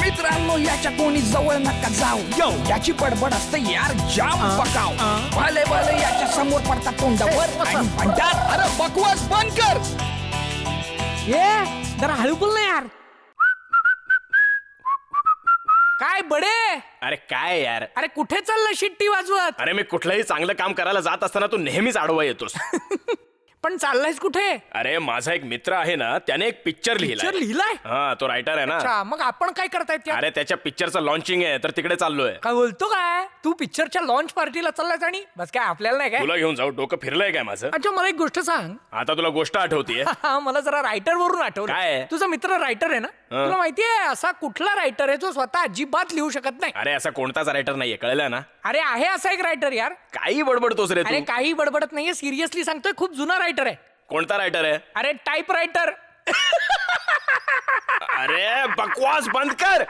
मित्रांनो याच्या कोणी जवळ नका जाऊ यो याची बडबड असते यार जाम पकाव भले भले याच्या समोर पडतात तोंडावर आणि म्हणतात अरे बकवास बंद कर. जरा हळू बोल ना यार. काय बडे? अरे काय यार, अरे कुठे चाललं शिट्टी वाजवत? अरे मी कुठलंही चांगलं काम करायला जात असताना तू नेहमीच आडवा येतोस. पण चाललायस कुठे? अरे माझा एक मित्र आहे ना, त्याने एक पिक्चर पिक्चर लिहिलाय. लिहिलाय? हा, तो रायटर आहे ना. अच्छा, मग आपण काय करतायत त्या? अरे त्याच्या पिक्चरचं लॉन्चिंग आहे, तर तिकडे चाललोय. काय बोलतो काय तू? पिक्चरच्या लॉन्च पार्टीला चाललायस आणि बस काय आपल्याला नाही काय? तुला घेऊन जाऊ, डोकं फिरलंय काय माझं? अच्छा मला एक गोष्ट सांग. आता तुला गोष्ट आठवतीये? मला जरा रायटर वरून आठवलं. काय? तुझा मित्र रायटर आहे ना? तुला माहितीये असा कुठला रायटर आहे जो स्वतः अजिबात लिहू शकत नाही? अरे असा कोणताच रायटर नाहीये, कळलं ना? अरे आहे असा एक रायटर यार. काही बडबडतोस रे अरे तू. काही बडबडत नाहीये, सिरियसली सांगतोय, खूप जुना रायटर आहे. कोणता रायटर आहे? अरे टाइप रायटर. अरे बकवास बंद कर.